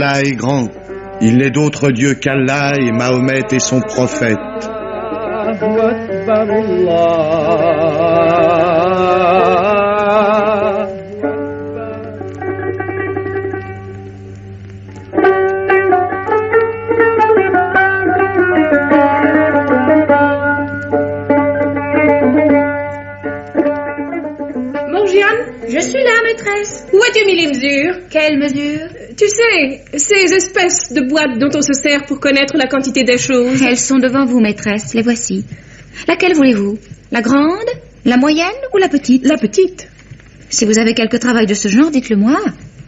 Allah est grand. Il n'est d'autre Dieu qu'Allah et Mahomet est son prophète. Je suis là, maîtresse. Où as-tu mis les mesures? Quelles mesures? Tu sais, ces espèces de boîtes dont on se sert pour connaître la quantité des choses. Elles sont devant vous, maîtresse, les voici. Laquelle voulez-vous? La grande? La moyenne ou la petite? La petite. Si vous avez quelque travail de ce genre, dites-le-moi.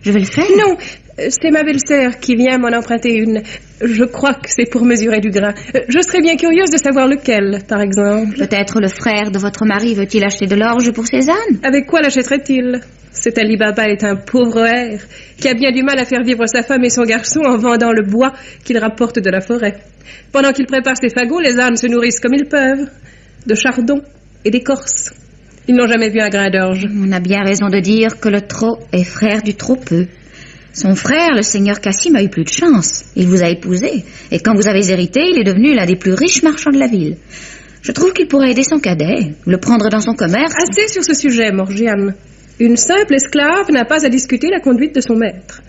Je vais le faire. Non, c'est ma belle-sœur qui vient m'en emprunter une. Je crois que c'est pour mesurer du grain. Je serais bien curieuse de savoir lequel, par exemple. Peut-être le frère de votre mari veut-il acheter de l'orge pour ses ânes? Avec quoi l'achèterait-il? Cet Ali Baba est un pauvre hère qui a bien du mal à faire vivre sa femme et son garçon en vendant le bois qu'il rapporte de la forêt. Pendant qu'il prépare ses fagots, les ânes se nourrissent comme ils peuvent, de chardon et d'écorce. Ils n'ont jamais vu un grain d'orge. On a bien raison de dire que le trop est frère du trop peu. Son frère, le seigneur Cassim, a eu plus de chance. Il vous a épousé. Et quand vous avez hérité, il est devenu l'un des plus riches marchands de la ville. Je trouve qu'il pourrait aider son cadet, le prendre dans son commerce. Assez sur ce sujet, Morgiane. Une simple esclave n'a pas à discuter la conduite de son maître.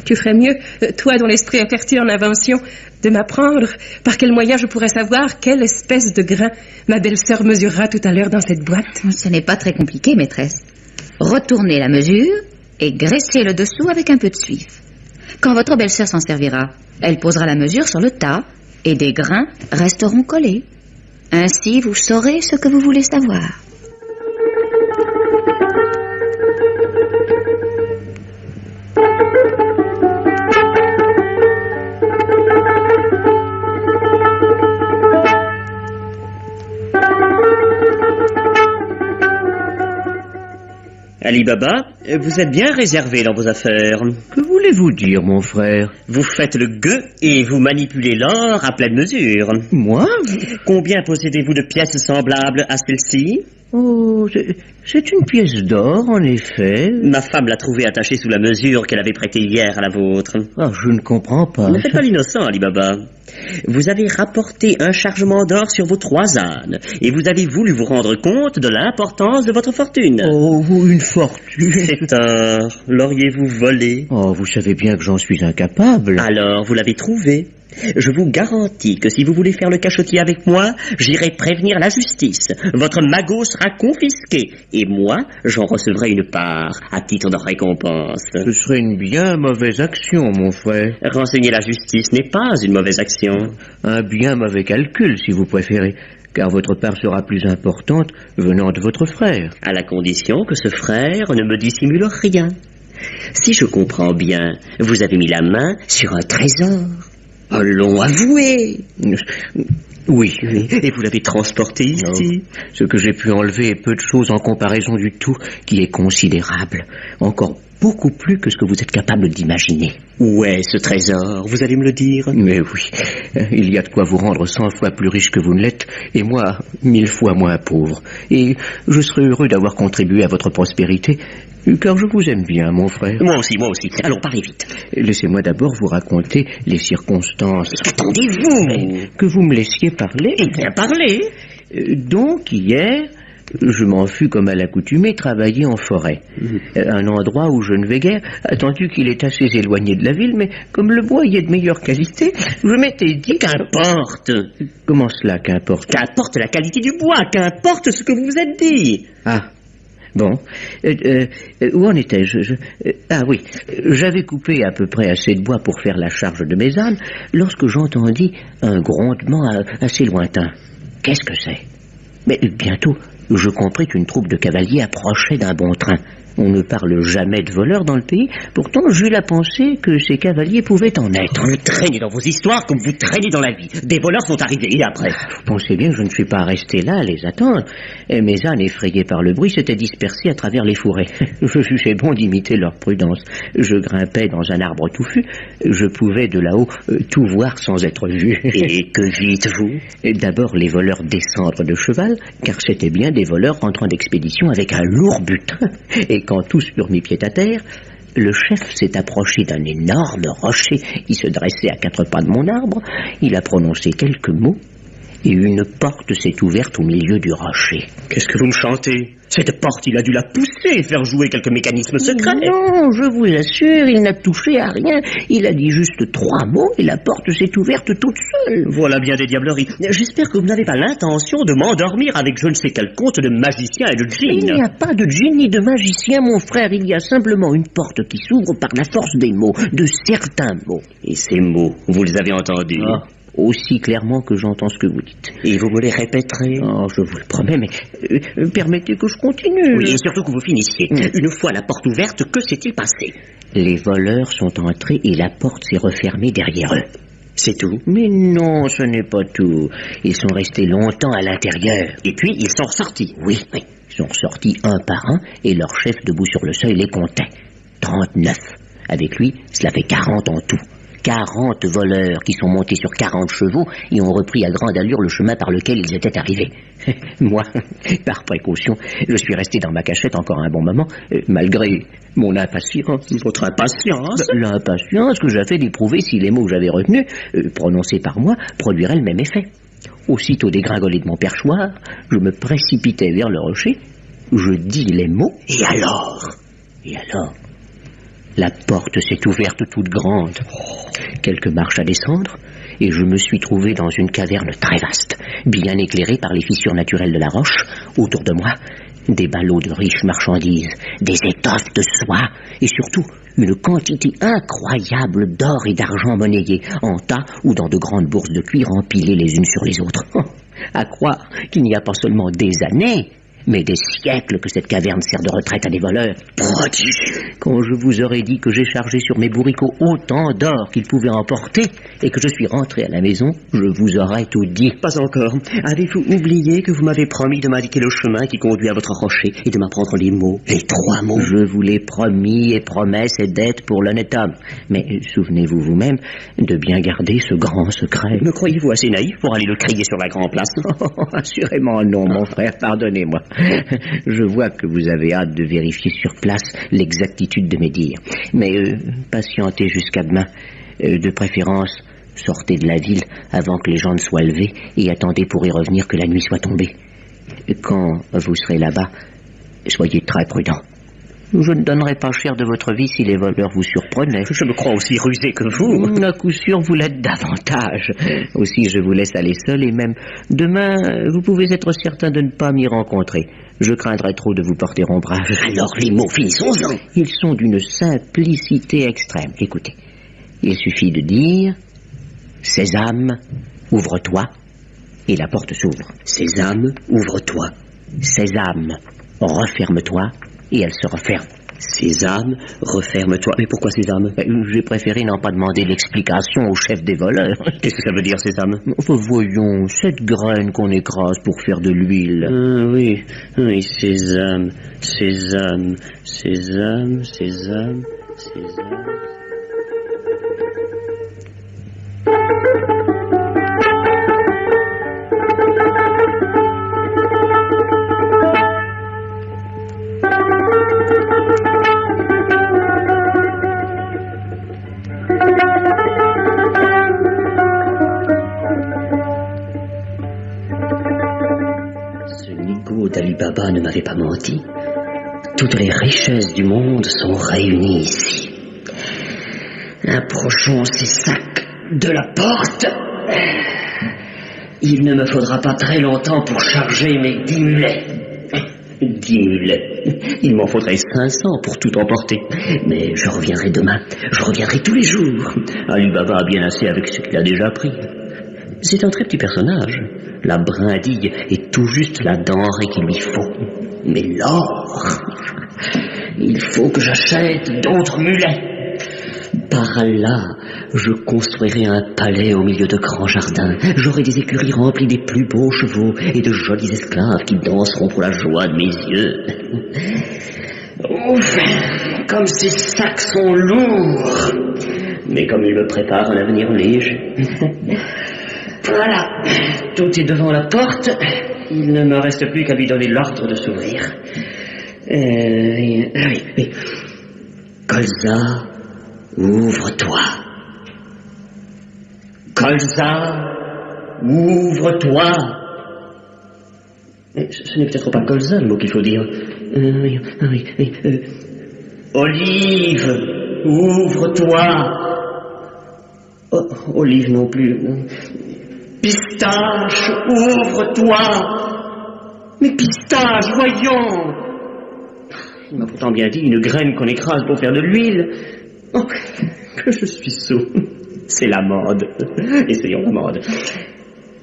Tu ferais mieux, toi dont l'esprit est fertile en invention, de m'apprendre par quel moyen je pourrais savoir quelle espèce de grain ma belle-sœur mesurera tout à l'heure dans cette boîte. Ce n'est pas très compliqué, maîtresse. Retournez la mesure et graissez le dessous avec un peu de suif. Quand votre belle-sœur s'en servira, elle posera la mesure sur le tas et des grains resteront collés. Ainsi, vous saurez ce que vous voulez savoir. Ali Baba, vous êtes bien réservé dans vos affaires. Que voulez-vous dire, mon frère? Vous faites le gueux et vous manipulez l'or à pleine mesure. Moi? Combien possédez-vous de pièces semblables à celle-ci? Oh, c'est une pièce d'or, en effet. Ma femme l'a trouvée attachée sous la mesure qu'elle avait prêtée hier à la vôtre. Ah, je ne comprends pas. Ne faites pas l'innocent, Ali Baba. Vous avez rapporté un chargement d'or sur vos 3 ânes et vous avez voulu vous rendre compte de l'importance de votre fortune. Oh, une fortune. C'est tort. L'auriez-vous volé? Oh, vous savez bien que j'en suis incapable. Alors, vous l'avez trouvé. Je vous garantis que si vous voulez faire le cachotier avec moi, j'irai prévenir la justice. Votre magot sera confisqué et moi, j'en recevrai une part à titre de récompense. Ce serait une bien mauvaise action, mon frère. Renseigner la justice n'est pas une mauvaise action. Un bien mauvais calcul, si vous préférez, car votre part sera plus importante venant de votre frère. À la condition que ce frère ne me dissimule rien. Si je comprends bien, vous avez mis la main sur un trésor. Allons avouer. Oui. Et vous l'avez transporté ici. Ce que j'ai pu enlever est peu de choses en comparaison du tout, qui est considérable. Encore beaucoup plus que ce que vous êtes capable d'imaginer. Où est ce trésor? Vous allez me le dire? Mais oui, il y a de quoi vous rendre 100 fois plus riche que vous ne l'êtes, et moi, 1000 fois moins pauvre. Et je serais heureux d'avoir contribué à votre prospérité, car je vous aime bien, mon frère. Moi aussi. Alors, parlez vite. Laissez-moi d'abord vous raconter les circonstances. Qu'attendez-vous? Que vous me laissiez parler. Eh bien, parlez. Donc, hier, je m'en fus comme à l'accoutumée travailler en forêt. Un endroit où je ne vais guère, attendu qu'il est assez éloigné de la ville, mais comme le bois y est de meilleure qualité, je m'étais dit... Qu'importe. Comment cela, qu'importe? Qu'importe la qualité du bois, qu'importe ce que vous vous êtes dit. Ah, bon. Où en étais-je? Ah oui, j'avais coupé à peu près assez de bois pour faire la charge de mes ânes, lorsque j'entendis un grondement assez lointain. Qu'est-ce que c'est? Mais bientôt, je compris qu'une troupe de cavaliers approchait d'un bon train. On ne parle jamais de voleurs dans le pays, pourtant j'eus la pensée que ces cavaliers pouvaient en être. Vous traînez dans vos histoires comme vous traînez dans la vie. Des voleurs sont arrivés, et après? Vous pensez bien que je ne suis pas resté là à les attendre. Et mes ânes, effrayés par le bruit, s'étaient dispersés à travers les fourrés. Je jugeais bon d'imiter leur prudence. Je grimpais dans un arbre touffu. Je pouvais de là-haut tout voir sans être vu. Et que vîtes-vous? D'abord les voleurs descendre de cheval, car c'étaient bien des voleurs rentrant d'expédition avec un lourd butin. Et quand tous eurent mis pied à terre, le chef s'est approché d'un énorme rocher qui se dressait à 4 pas de mon arbre. Il a prononcé quelques mots et une porte s'est ouverte au milieu du rocher. Qu'est-ce que vous me chantez? Cette porte, il a dû la pousser et faire jouer quelques mécanismes secrets. Non, je vous assure, il n'a touché à rien. Il a dit juste 3 mots et la porte s'est ouverte toute seule. Voilà bien des diableries. J'espère que vous n'avez pas l'intention de m'endormir avec je ne sais quel conte de magicien et de djinn. Il n'y a pas de djinn ni de magicien, mon frère. Il y a simplement une porte qui s'ouvre par la force des mots, de certains mots. Et ces mots, vous les avez entendus? Aussi clairement que j'entends ce que vous dites. Et vous me les répéterez? Oh, je vous le promets, mais permettez que je continue. Oui, et surtout que vous finissiez. Une fois la porte ouverte, que s'est-il passé? Les voleurs sont entrés et la porte s'est refermée derrière eux. C'est tout? Mais non, ce n'est pas tout. Ils sont restés longtemps à l'intérieur. Et puis, ils sont ressortis? Oui. Ils sont sortis un par un et leur chef debout sur le seuil les comptait. 39. Avec lui, cela fait 40 en tout. 40 voleurs qui sont montés sur 40 chevaux et ont repris à grande allure le chemin par lequel ils étaient arrivés. Moi, par précaution, je suis resté dans ma cachette encore un bon moment, malgré mon impatience. Votre impatience? L'impatience que j'ai fait d'éprouver si les mots que j'avais retenus, prononcés par moi, produiraient le même effet. Aussitôt dégringolé de mon perchoir, je me précipitais vers le rocher, je dis les mots, Et alors? La porte s'est ouverte toute grande. Quelques marches à descendre, et je me suis trouvé dans une caverne très vaste, bien éclairée par les fissures naturelles de la roche. Autour de moi, des ballots de riches marchandises, des étoffes de soie, et surtout une quantité incroyable d'or et d'argent monnayés, en tas ou dans de grandes bourses de cuir empilées les unes sur les autres. À croire qu'il n'y a pas seulement des années, mais des siècles que cette caverne sert de retraite à des voleurs. Prodigieux! Quand je vous aurais dit que j'ai chargé sur mes bourricots autant d'or qu'ils pouvaient emporter et que je suis rentré à la maison, je vous aurais tout dit. Pas encore. Avez-vous oublié que vous m'avez promis de m'indiquer le chemin qui conduit à votre rocher et de m'apprendre les mots, les 3 mots? Je vous l'ai promis, et promesse est dette pour l'honnête homme. Mais souvenez-vous vous-même de bien garder ce grand secret. Me croyez-vous assez naïf pour aller le crier sur la grande place? Oh, assurément non, mon frère, pardonnez-moi. Je vois que vous avez hâte de vérifier sur place l'exactitude de mes dires. Mais patientez jusqu'à demain. De préférence, sortez de la ville avant que les gens ne soient levés et attendez pour y revenir que la nuit soit tombée. Quand vous serez là-bas, soyez très prudent. Je ne donnerai pas cher de votre vie si les voleurs vous surprenaient. Je me crois aussi rusé que vous. À coup sûr, vous l'êtes davantage. Aussi, je vous laisse aller seul et même demain, vous pouvez être certain de ne pas m'y rencontrer. Je craindrais trop de vous porter ombrage. Alors, les mots, finissons-en. Ils sont d'une simplicité extrême. Écoutez, il suffit de dire « Sésame, ouvre-toi » et la porte s'ouvre. « Sésame, ouvre-toi ». « Sésame, referme-toi » et elle se referme. Sésame, referme-toi. Mais pourquoi Sésame? J'ai préféré n'en pas demander l'explication au chef des voleurs. Qu'est-ce que ça veut dire, Sésame? Voyons, cette graine qu'on écrase pour faire de l'huile. Oui, Sésame, Sésame, Sésame, Sésame, Sésame... d'Ali Baba ne m'avait pas menti. Toutes les richesses du monde sont réunies ici. Approchons ces sacs de la porte. Il ne me faudra pas très longtemps pour charger mes 10 mulets. 10 mulets. Il m'en faudrait 500 pour tout emporter. Mais je reviendrai demain. Je reviendrai tous les jours. Ali Baba a bien assez avec ce qu'il a déjà pris. C'est un très petit personnage. La brindille est tout juste la denrée qu'il lui faut. Mais l'or, il faut que j'achète d'autres mulets. Par là, je construirai un palais au milieu de grands jardins. J'aurai des écuries remplies des plus beaux chevaux et de jolis esclaves qui danseront pour la joie de mes yeux. Ouf, comme ces sacs sont lourds. Mais comme il me prépare un avenir léger. Voilà, tout est devant la porte. Il ne me reste plus qu'à lui donner l'ordre de s'ouvrir. Oui. Colza, ouvre-toi. Colza, ouvre-toi. Ce n'est peut-être pas Colza le mot qu'il faut dire. Olive, ouvre-toi. Oh, Olive non plus. Pistache, ouvre-toi. Mais Pistache, voyons. Il m'a pourtant bien dit une graine qu'on écrase pour faire de l'huile. Oh, que je suis sot. C'est la mode. Essayons la mode.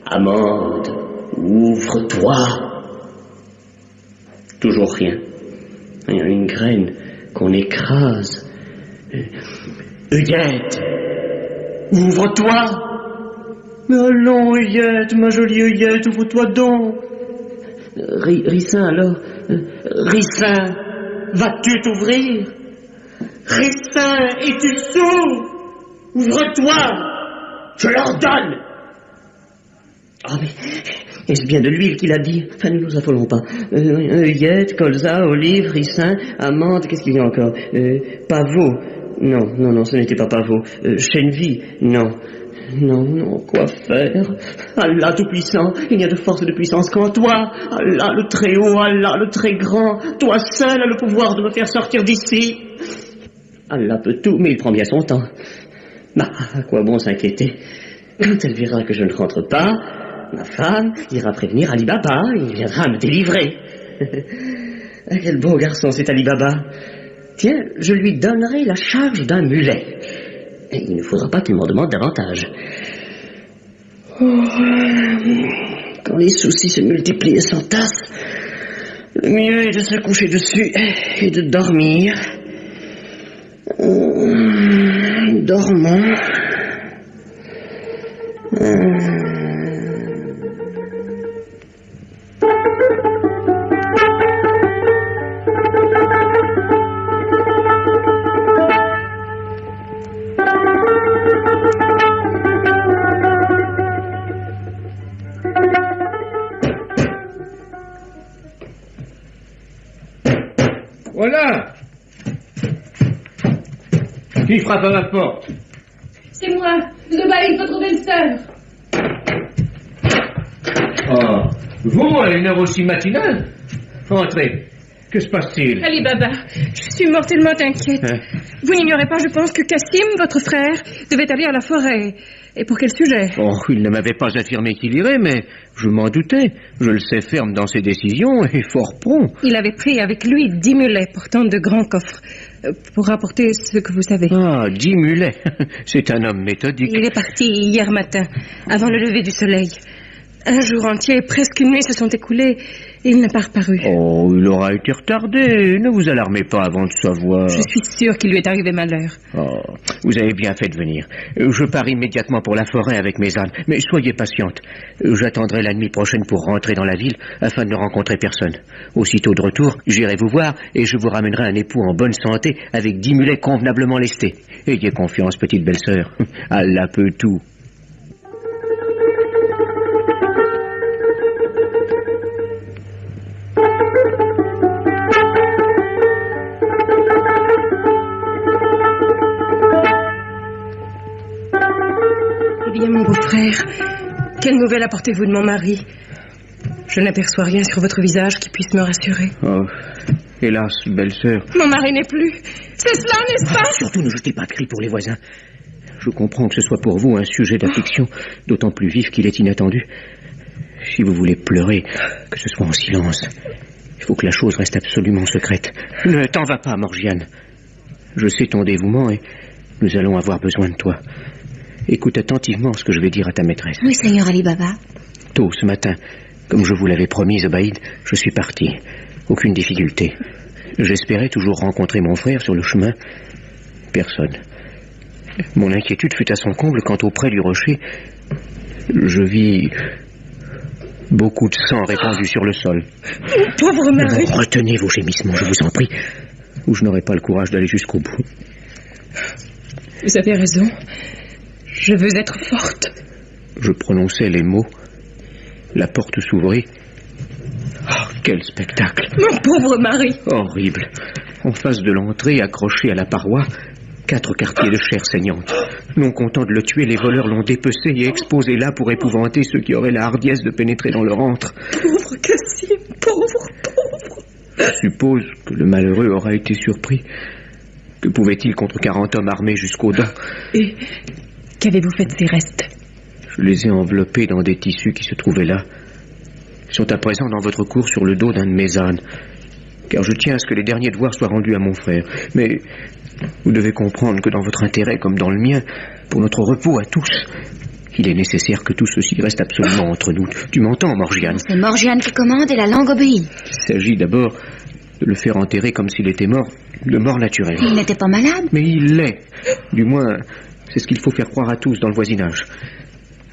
Amande, ouvre-toi. Toujours rien. Une graine qu'on écrase. Œillette, ouvre-toi. Mais allons, Œillette, ma jolie Œillette, ouvre-toi donc. Ricin, alors. Ricin, vas-tu t'ouvrir? Ricin, es-tu sourd? Ouvre-toi, je l'ordonne. Ah, mais est-ce bien de l'huile qu'il a dit? Enfin, ne nous affolons pas. Œillette, colza, olive, ricin, amande, qu'est-ce qu'il y a encore? Pavot. Non, ce n'était pas pavot. Chènevis. Non, quoi faire? Allah Tout-Puissant, il n'y a de force et de puissance qu'en toi. Allah le Très-Haut, Allah le Très-Grand, toi seul as le pouvoir de me faire sortir d'ici. Allah peut tout, mais il prend bien son temps. Bah, à quoi bon s'inquiéter? Quand elle verra que je ne rentre pas, ma femme ira prévenir Ali Baba et il viendra me délivrer. Quel beau garçon c'est Ali Baba. Tiens, je lui donnerai la charge d'un mulet. Et il ne faudra pas qu'il m'en demande davantage. Oh, quand les soucis se multiplient et s'entassent, le mieux est de se coucher dessus et de dormir. Dormons. Voilà. Qui frappe à ma porte? C'est moi, Zobaïd, votre belle-sœur. Oh, vous, à une heure aussi matinale? Entrez. Que se passe-t-il? Ali Baba, je suis mortellement inquiète. Vous n'ignorez pas, je pense, que Cassim, votre frère, devait aller à la forêt. Et pour quel sujet? Oh, il ne m'avait pas affirmé qu'il irait, mais je m'en doutais. Je le sais ferme dans ses décisions et fort prompt. Il avait pris avec lui 10 mulets portant de grands coffres pour rapporter ce que vous savez. Ah, 10 mulets. C'est un homme méthodique. Il est parti hier matin, avant le lever du soleil. Un jour entier, presque une nuit se sont écoulés et il n'a pas reparu. Oh, il aura été retardé. Ne vous alarmez pas avant de savoir. Je suis sûre qu'il lui est arrivé malheur. Oh, vous avez bien fait de venir. Je pars immédiatement pour la forêt avec mes ânes. Mais soyez patiente. J'attendrai la nuit prochaine pour rentrer dans la ville afin de ne rencontrer personne. Aussitôt de retour, j'irai vous voir et je vous ramènerai un époux en bonne santé avec 10 mulets convenablement lestés. Ayez confiance, petite belle-sœur. Allah peut tout. Eh bien, mon beau-frère, quelle nouvelle apportez-vous de mon mari? Je n'aperçois rien sur votre visage qui puisse me rassurer. Oh, hélas, belle-sœur. Mon mari n'est plus. C'est cela, n'est-ce pas? Surtout ne jetez pas de cris pour les voisins. Je comprends que ce soit pour vous un sujet d'affliction, d'autant plus vif qu'il est inattendu. Si vous voulez pleurer, que ce soit en silence. Il faut que la chose reste absolument secrète. Ne t'en va pas, Morgiane. Je sais ton dévouement et nous allons avoir besoin de toi. Écoute attentivement ce que je vais dire à ta maîtresse. Oui, Seigneur Ali Baba. Tôt ce matin, comme je vous l'avais promis, Zobaïd, je suis parti. Aucune difficulté. J'espérais toujours rencontrer mon frère sur le chemin. Personne. Mon inquiétude fut à son comble quand auprès du rocher, je vis beaucoup de sang répandu sur le sol. Pauvre mari. Retenez vos gémissements, je vous en prie, ou je n'aurai pas le courage d'aller jusqu'au bout. Vous avez raison. Je veux être forte. Je prononçais les mots. La porte s'ouvrit. Oh, quel spectacle! Mon pauvre mari! Horrible. En face de l'entrée, accroché à la paroi, 4 quartiers de chair saignante. Non contents de le tuer, les voleurs l'ont dépecé et exposé là pour épouvanter ceux qui auraient la hardiesse de pénétrer dans leur antre. Pauvre Cassim, pauvre. Je suppose que le malheureux aura été surpris. Que pouvait-il contre 40 hommes armés jusqu'aux dents? Et qu'avez-vous fait de ces restes? Je les ai enveloppés dans des tissus qui se trouvaient là. Ils sont à présent dans votre cour sur le dos d'un de mes ânes. Car je tiens à ce que les derniers devoirs soient rendus à mon frère. Mais vous devez comprendre que dans votre intérêt comme dans le mien, pour notre repos à tous, il est nécessaire que tout ceci reste absolument entre nous. Tu m'entends, Morgiane? C'est Morgiane qui commande et la langue obéit. Il s'agit d'abord de le faire enterrer comme s'il était mort, de mort naturelle. Il n'était pas malade? Mais il l'est. Du moins, c'est ce qu'il faut faire croire à tous dans le voisinage.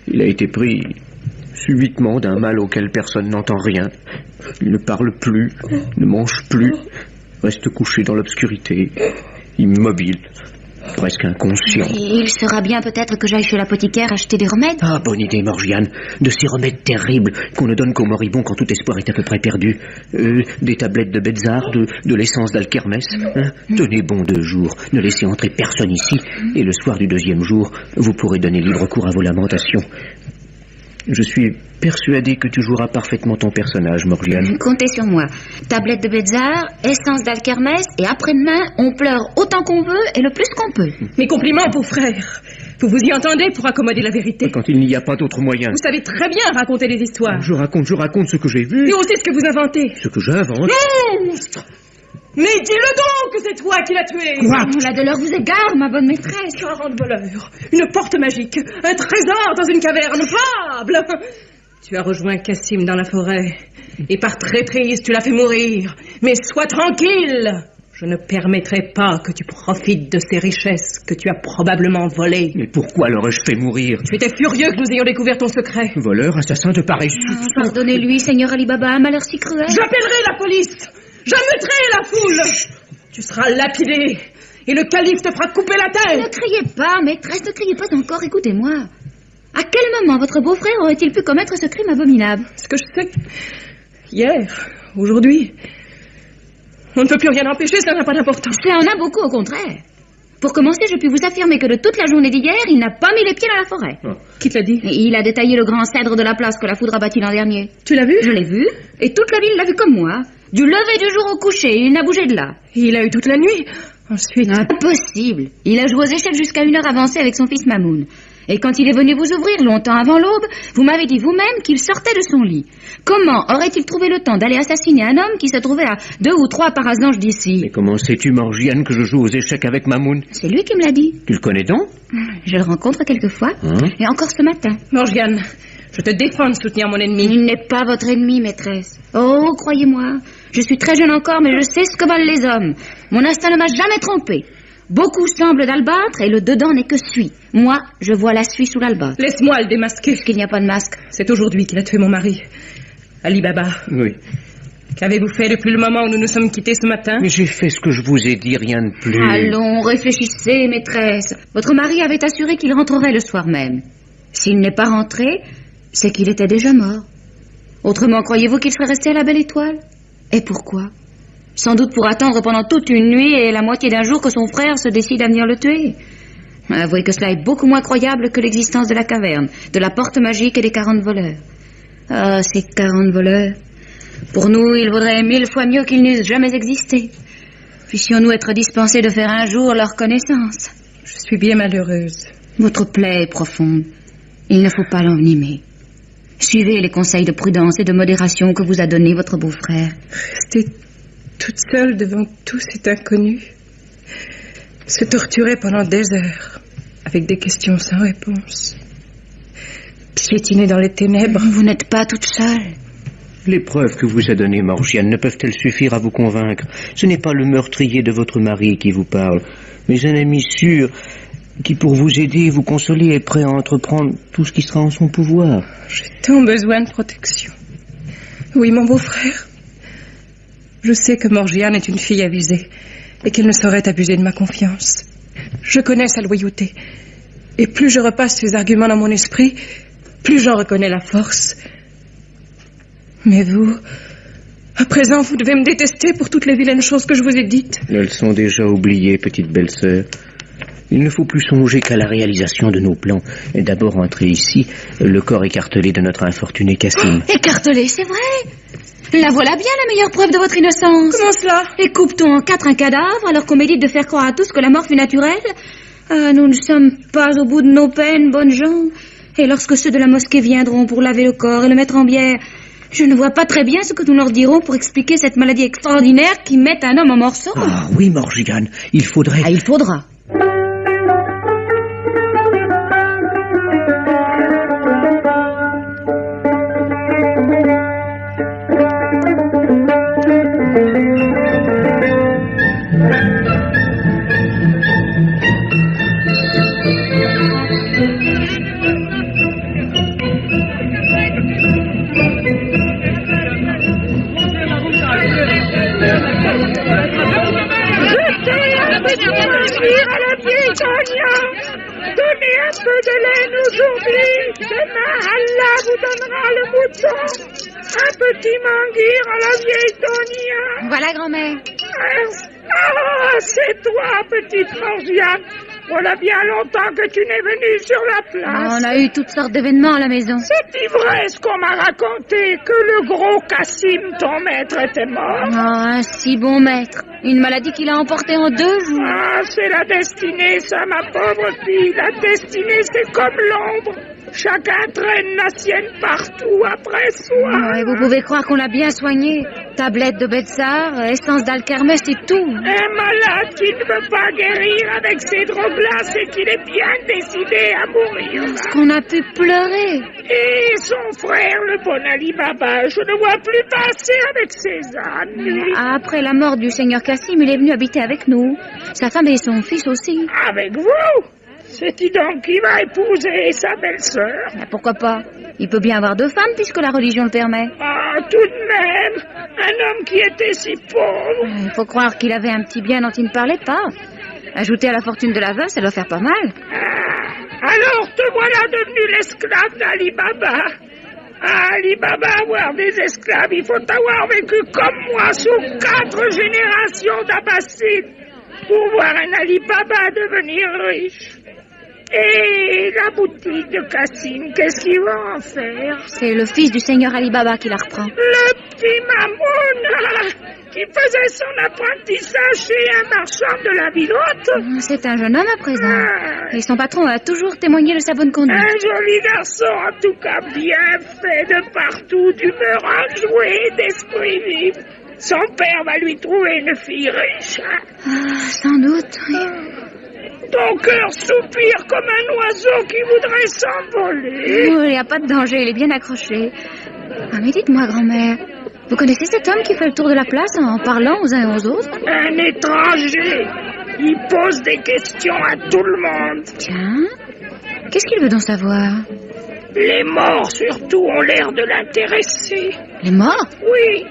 Il a été pris subitement d'un mal auquel personne n'entend rien. Il ne parle plus, ne mange plus, reste couché dans l'obscurité, immobile, presque inconscient. Et il sera bien peut-être que j'aille chez l'apothicaire acheter des remèdes. Ah, bonne idée, Morgiane. De ces remèdes terribles qu'on ne donne qu'aux moribonds quand tout espoir est à peu près perdu. Des tablettes de Bézard, de l'essence d'Alkermès. Hein? Tenez bon 2 jours, ne laissez entrer personne ici, et le soir du 2e jour, vous pourrez donner libre cours à vos lamentations. Je suis persuadé que tu joueras parfaitement ton personnage, Morgiane. Comptez sur moi. Tablette de Bézard, essence d'Alkermès, et après-demain, on pleure autant qu'on veut et le plus qu'on peut. Mes compliments, beau frère. Vous vous y entendez pour accommoder la vérité. Quand il n'y a pas d'autre moyen. Vous savez très bien raconter des histoires. Je raconte ce que j'ai vu. Et aussi ce que vous inventez. Ce que j'invente. Monstre! Mais dis-le donc que c'est toi qui l'as tué. Quoi? La douleur vous égare, ma bonne maîtresse. 40 voleurs, une porte magique, un trésor dans une caverne, fable. Tu as rejoint Cassim dans la forêt, et par traîtrise tu l'as fait mourir. Mais sois tranquille, je ne permettrai pas que tu profites de ces richesses que tu as probablement volées. Mais pourquoi l'aurais-je fait mourir? Tu étais furieux que nous ayons découvert ton secret. Voleur, assassin de pareil soupçon. Pardonnez-lui, Seigneur Ali Baba, un malheur si cruel. J'appellerai la police. J'ameuterai la foule. Tu seras lapidé, et le calife te fera couper la tête. Ne criez pas, maîtresse, ne criez pas encore, écoutez-moi. À quel moment votre beau-frère aurait-il pu commettre ce crime abominable? Ce que je sais, hier, aujourd'hui, on ne peut plus rien empêcher, ça n'a pas d'importance. Ça en a beaucoup, au contraire. Pour commencer, je puis vous affirmer que de toute la journée d'hier, il n'a pas mis les pieds dans la forêt. Qui te l'a dit? Et il a détaillé le grand cèdre de la place que la foudre a bâti l'an dernier. Tu l'as vu? Je l'ai vu, et toute la ville l'a vu comme moi. Du lever du jour au coucher, il n'a bougé de là. Et il a eu toute la nuit. Ensuite... Impossible. Il a joué aux échecs jusqu'à 1 heure avancée avec son fils Mamoun. Et quand il est venu vous ouvrir longtemps avant l'aube, vous m'avez dit vous-même qu'il sortait de son lit. Comment aurait-il trouvé le temps d'aller assassiner un homme qui se trouvait à 2 ou 3 parasanges d'ici? Mais comment sais-tu, Morgiane, que je joue aux échecs avec Mamoun? C'est lui qui me l'a dit. Tu le connais donc? Je le rencontre quelquefois, et encore ce matin. Morgiane, je te défends de soutenir mon ennemi. Il n'est pas votre ennemi, maîtresse. Oh, croyez-moi, je suis très jeune encore, mais je sais ce que valent les hommes. Mon instinct ne m'a jamais trompé. Beaucoup semblent d'albâtre et le dedans n'est que suie. Moi, je vois la suie sous l'albâtre. Laisse-moi le démasquer. Puisqu'il n'y a pas de masque. C'est aujourd'hui qu'il a tué mon mari, Ali Baba. Oui. Qu'avez-vous fait depuis le moment où nous nous sommes quittés ce matin? Mais j'ai fait ce que je vous ai dit, rien de plus. Allons, réfléchissez, maîtresse. Votre mari avait assuré qu'il rentrerait le soir même. S'il n'est pas rentré, c'est qu'il était déjà mort. Autrement, croyez-vous qu'il serait resté à la Belle Étoile? Et pourquoi? Sans doute pour attendre pendant toute une nuit et la moitié d'un jour que son frère se décide à venir le tuer. Avouez que cela est beaucoup moins croyable que l'existence de la caverne, de la porte magique et des 40 voleurs. Ah, ces 40 voleurs. Pour nous, il vaudrait 1000 fois mieux qu'ils n'eussent jamais existé. Puissions-nous être dispensés de faire un jour leur connaissance. Je suis bien malheureuse. Votre plaie est profonde. Il ne faut pas l'envenimer. Suivez les conseils de prudence et de modération que vous a donnés votre beau-frère. Rester toute seule devant tous cet inconnu, se torturer pendant des heures, avec des questions sans réponse, piétiner dans les ténèbres. Vous n'êtes pas toute seule. Les preuves que vous a données, Morgiane, ne peuvent-elles suffire à vous convaincre? Ce n'est pas le meurtrier de votre mari qui vous parle, mais un ami sûr qui, pour vous aider et vous consoler, est prêt à entreprendre tout ce qui sera en son pouvoir. J'ai tant besoin de protection. Oui, mon beau-frère. Je sais que Morgiane est une fille avisée et qu'elle ne saurait abuser de ma confiance. Je connais sa loyauté. Et plus je repasse ses arguments dans mon esprit, plus j'en reconnais la force. Mais vous À présent, vous devez me détester pour toutes les vilaines choses que je vous ai dites. Elles sont déjà oubliées, petite belle-sœur. Il ne faut plus songer qu'à la réalisation de nos plans. Et d'abord entrer ici, le corps écartelé de notre infortuné Cassim. Écartelé, c'est vrai. La voilà bien, la meilleure preuve de votre innocence. Comment cela? Et coupe-t-on en quatre un cadavre alors qu'on médite de faire croire à tous que la mort fut naturelle? Ah, nous ne sommes pas au bout de nos peines, bonnes gens. Et lorsque ceux de la mosquée viendront pour laver le corps et le mettre en bière, je ne vois pas très bien ce que nous leur dirons pour expliquer cette maladie extraordinaire qui met un homme en morceaux. Ah oui, Morgiane, il faudrait... Ah, il faudra. À la vieille Tonia, donnez un peu de laine aujourd'hui. Demain, Allah vous donnera le mouton. Un petit manguire à la vieille Tonia. Voilà, grand-mère. Ah, c'est toi, petite Morgiane. Voilà bien longtemps que tu n'es venue sur la place. On a eu toutes sortes d'événements à la maison. C'est ivresse qu'on m'a raconté que le gros Cassim, ton maître, était mort. Ah, un si bon maître. Une maladie qu'il a emportée en 2 jours. Ah, c'est la destinée, ça, ma pauvre fille. La destinée, c'est comme l'ombre. Chacun traîne la sienne partout après soi. Et vous pouvez croire qu'on l'a bien soigné. Tablette de Betsar, essence d'Alkermès et tout. Un malade qui ne veut pas guérir avec ces drogues-là, c'est qu'il est bien décidé à mourir. Est-ce qu'on a pu pleurer? Et son frère, le bon Ali Baba, je ne vois plus passer avec ses ânes, lui. Après la mort du seigneur Cassim, il est venu habiter avec nous. Sa femme et son fils aussi. Avec vous? C'est-il donc qui va épouser sa belle-sœur? Pourquoi pas? Il peut bien avoir 2 femmes puisque la religion le permet. Ah, tout de même, un homme qui était si pauvre. Il faut croire qu'il avait un petit bien dont il ne parlait pas. Ajouter à la fortune de la veuve, ça doit faire pas mal. Ah, alors te voilà devenu l'esclave d'Ali Baba. Ah, Ali Baba, avoir des esclaves, il faut avoir vécu comme moi sous 4 générations d'Abbasides pour voir un Ali Baba devenir riche. Et la boutique de Cassim, qu'est-ce qu'il va en faire? C'est le fils du seigneur Ali Baba qui la reprend. Le petit Mamoun, qui faisait son apprentissage chez un marchand de la ville haute. C'est un jeune homme à présent. Et son patron a toujours témoigné de sa bonne conduite. Un joli garçon, en tout cas bien fait de partout, d'humeur enjouée, d'esprit vif. Son père va lui trouver une fille riche. Ah, sans doute, oui. Ton cœur soupire comme un oiseau qui voudrait s'envoler. Oh, il n'y a pas de danger, il est bien accroché. Ah, mais dites-moi, grand-mère, vous connaissez cet homme qui fait le tour de la place en parlant aux uns et aux autres? Un étranger. Il pose des questions à tout le monde. Tiens, qu'est-ce qu'il veut donc savoir? Les morts, surtout, ont l'air de l'intéresser. Les morts? Oui.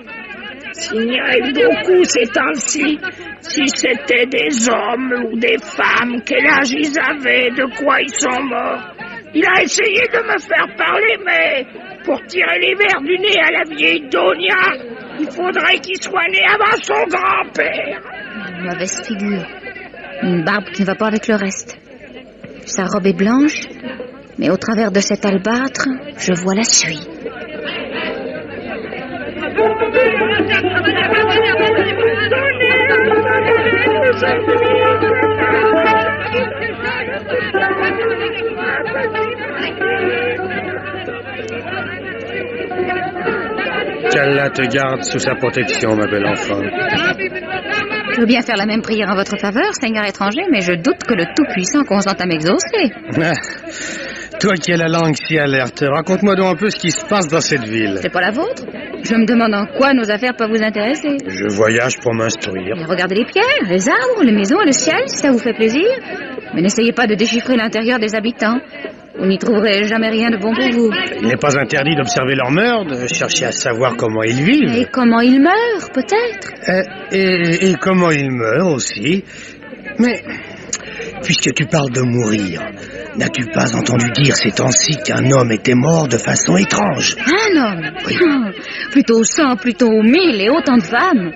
S'il y a eu beaucoup ces temps-ci, si c'était des hommes ou des femmes, quel âge ils avaient, de quoi ils sont morts. Il a essayé de me faire parler, mais pour tirer les vers du nez à la vieille Donia, il faudrait qu'il soit né avant son grand-père. Une mauvaise figure. Une barbe qui ne va pas avec le reste. Sa robe est blanche, mais au travers de cet albâtre, je vois la suie. Qu'Allah te garde sous sa protection, ma belle enfant. Je veux bien faire la même prière en votre faveur, seigneur étranger, mais je doute que le Tout-Puissant consente à m'exaucer. Ah, toi qui as la langue si alerte, raconte-moi donc un peu ce qui se passe dans cette ville. C'est pas la vôtre. Je me demande en quoi nos affaires peuvent vous intéresser. Je voyage pour m'instruire. Et regardez les pierres, les arbres, les maisons et le ciel, si ça vous fait plaisir. Mais n'essayez pas de déchiffrer l'intérieur des habitants. Vous n'y trouverez jamais rien de bon pour vous. Il n'est pas interdit d'observer leurs mœurs, de chercher à savoir comment ils vivent. Et comment ils meurent, peut-être. Et comment ils meurent aussi. Mais, puisque tu parles de mourir, N'as-tu pas entendu dire ces temps-ci qu'un homme était mort de façon étrange? Un homme? Oui. Plutôt 100, plutôt 1000 et autant de femmes.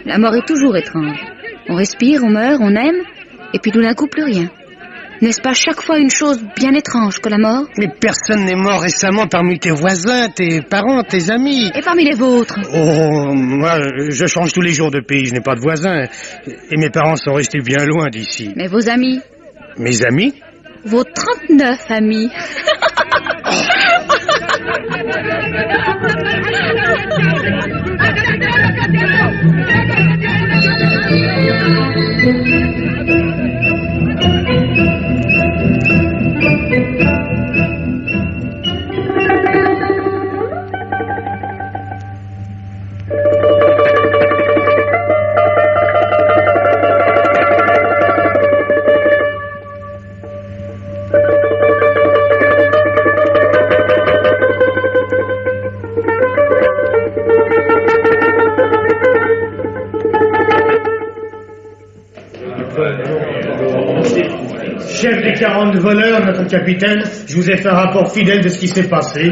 La mort est toujours étrange. On respire, on meurt, on aime, et puis tout d'un coup, plus rien. N'est-ce pas chaque fois une chose bien étrange que la mort? Mais personne n'est mort récemment parmi tes voisins, tes parents, tes amis. Et parmi les vôtres? Oh, moi, je change tous les jours de pays, je n'ai pas de voisins. Et mes parents sont restés bien loin d'ici. Mais vos amis? Mes amis? Vos 39 amis. Chef des 40 voleurs, notre capitaine, je vous ai fait un rapport fidèle de ce qui s'est passé.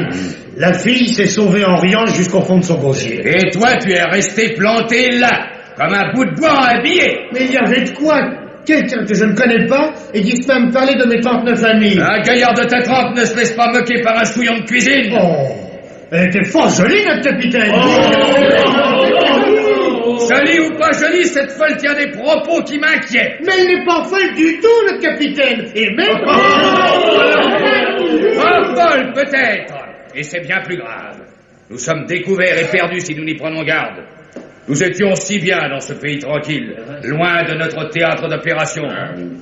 La fille s'est sauvée en riant jusqu'au fond de son gosier. Et toi, tu es resté planté là, comme un bout de bois habillé. Mais il y avait de quoi? Quelqu'un que je ne connais pas et qui se met à me parler de mes 39 amis. Un gaillard de ta trempe ne se laisse pas moquer par un souillon de cuisine. Oh, elle était fort jolie, notre capitaine. Jolie ou pas jolie, cette folle tient des propos qui m'inquiètent. Mais elle n'est pas folle du tout, notre capitaine. Et même... Pas folle, peut-être. Et c'est bien plus grave. Nous sommes découverts et perdus si nous n'y prenons garde. Nous étions si bien dans ce pays tranquille, loin de notre théâtre d'opération.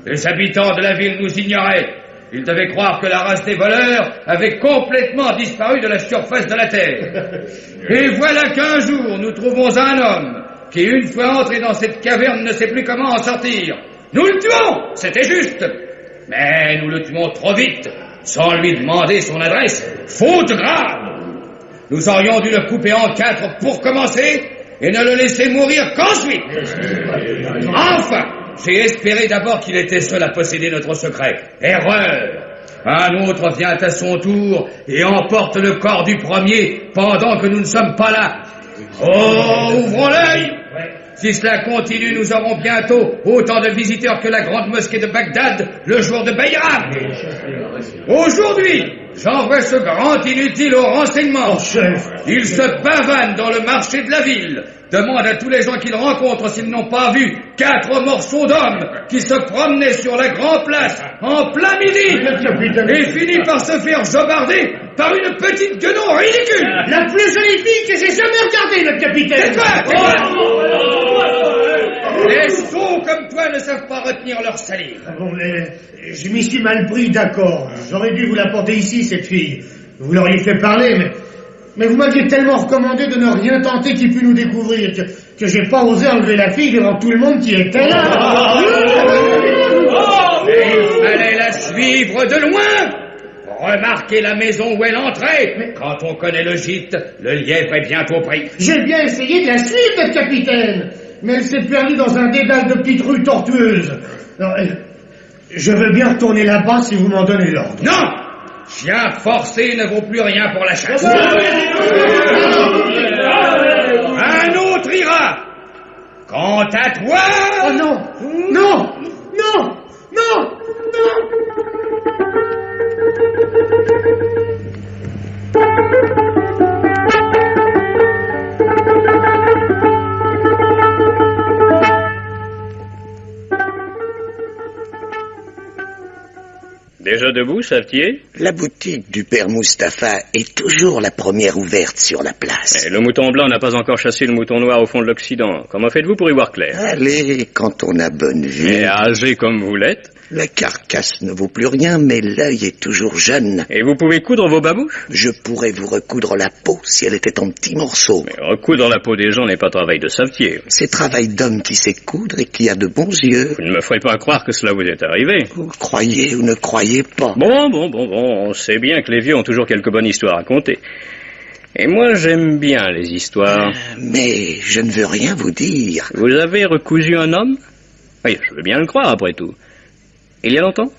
Les habitants de la ville nous ignoraient. Ils devaient croire que la race des voleurs avait complètement disparu de la surface de la terre. Et voilà qu'un jour, nous trouvons un homme qui, une fois entré dans cette caverne, ne sait plus comment en sortir. Nous le tuons, c'était juste. Mais nous le tuons trop vite, sans lui demander son adresse. Faute grave. Nous aurions dû le couper en 4 pour commencer, et ne le laisser mourir qu'ensuite. Enfin, j'ai espéré d'abord qu'il était seul à posséder notre secret. Erreur. Un autre vient à son tour et emporte le corps du premier pendant que nous ne sommes pas là. Oh, ouvrons l'œil. Si cela continue, nous aurons bientôt autant de visiteurs que la grande mosquée de Bagdad le jour de Bayram. Aujourd'hui, j'envoie ce grand inutile au renseignement. Il se pavane dans le marché de la ville. Demande à tous les gens qu'il rencontre s'ils n'ont pas vu 4 morceaux d'hommes qui se promenaient sur la grande place en plein midi et finit par se faire jobarder par une petite guenon ridicule. La plus jolie fille que j'ai jamais regardée, notre capitaine. Les sots comme toi ne savent pas retenir leur salive. Bon, je m'y suis mal pris, d'accord. J'aurais dû vous la porter ici, cette fille. Vous l'auriez fait parler, mais vous m'aviez tellement recommandé de ne rien tenter qui pût nous découvrir que j'ai pas osé enlever la fille devant tout le monde qui était là. Il fallait la suivre de loin. Remarquez la maison où elle entrait. Quand on connaît le gîte, le lièvre est bientôt pris. J'ai bien essayé de la suivre, notre capitaine, mais elle s'est perdue dans un dédale de petites rues tortueuses. Alors, je veux bien retourner là-bas si vous m'en donnez l'ordre. Non! Chien forcé ne vaut plus rien pour la chasse. Un autre ira. Quant à toi... Oh non! Non! Non! Non! Non! Déjà debout, savetier? La boutique du père Mustapha est toujours la première ouverte sur la place. Et le mouton blanc n'a pas encore chassé le mouton noir au fond de l'Occident. Comment faites-vous pour y voir clair? Allez, quand on a bonne vue... Et âgé comme vous l'êtes? La carcasse ne vaut plus rien, mais l'œil est toujours jeune. Et vous pouvez coudre vos babouches? Je pourrais vous recoudre la peau si elle était en petits morceaux. Mais recoudre la peau des gens n'est pas travail de savetier. C'est travail d'homme qui sait coudre et qui a de bons yeux. Vous ne me ferez pas croire que cela vous est arrivé. Vous croyez ou ne croyez pas. Bon, on sait bien que les vieux ont toujours quelques bonnes histoires à conter. Et moi, j'aime bien les histoires. Mais je ne veux rien vous dire. Vous avez recousu un homme? Oui, je veux bien le croire, après tout. Il y a longtemps?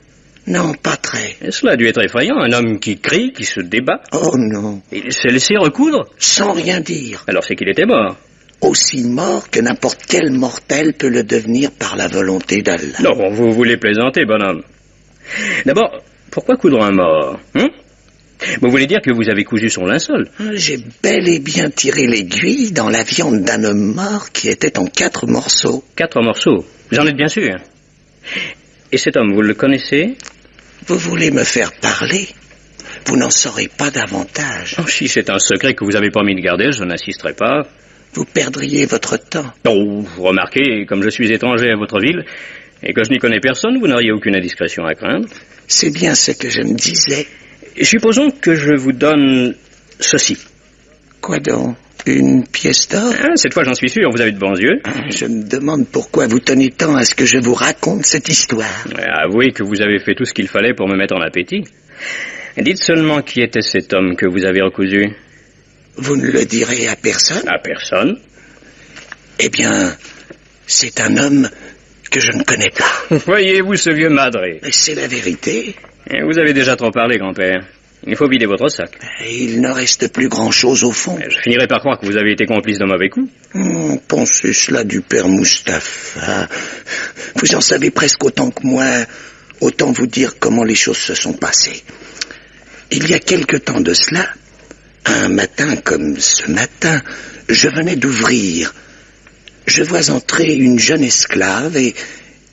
Non, pas très. Et cela a dû être effrayant, un homme qui crie, qui se débat. Oh non. Il s'est laissé recoudre. Sans rien dire. Alors c'est qu'il était mort. Aussi mort que n'importe quel mortel peut le devenir par la volonté d'Allah. Non, vous voulez plaisanter, bonhomme. D'abord, pourquoi coudre un mort, hein? Vous voulez dire que vous avez cousu son linceul? J'ai bel et bien tiré l'aiguille dans la viande d'un homme mort qui était en 4 morceaux. 4 morceaux? J'en êtes bien sûr. Et cet homme, vous le connaissez? Vous voulez me faire parler? Vous n'en saurez pas davantage. Oh, si c'est un secret que vous avez promis de garder, je n'insisterai pas. Vous perdriez votre temps. Oh, remarquez, comme je suis étranger à votre ville, et que je n'y connais personne, vous n'auriez aucune indiscrétion à craindre. C'est bien ce que je me disais. Supposons que je vous donne ceci. Quoi donc? Une pièce d'or? Cette fois, j'en suis sûr, vous avez de bons yeux. Je me demande pourquoi vous tenez tant à ce que je vous raconte cette histoire. Avouez que vous avez fait tout ce qu'il fallait pour me mettre en appétit. Dites seulement qui était cet homme que vous avez recousu. Vous ne le direz à personne? À personne. Eh bien, c'est un homme que je ne connais pas. Voyez-vous ce vieux madré? C'est la vérité. Vous avez déjà trop parlé, grand-père. Il faut vider votre sac. Il ne reste plus grand-chose au fond. Je finirai par croire que vous avez été complice de mauvais coups. Pensez cela du père Mustapha. Vous en savez presque autant que moi. Autant vous dire comment les choses se sont passées. Il y a quelque temps de cela, un matin comme ce matin, je venais d'ouvrir. Je vois entrer une jeune esclave et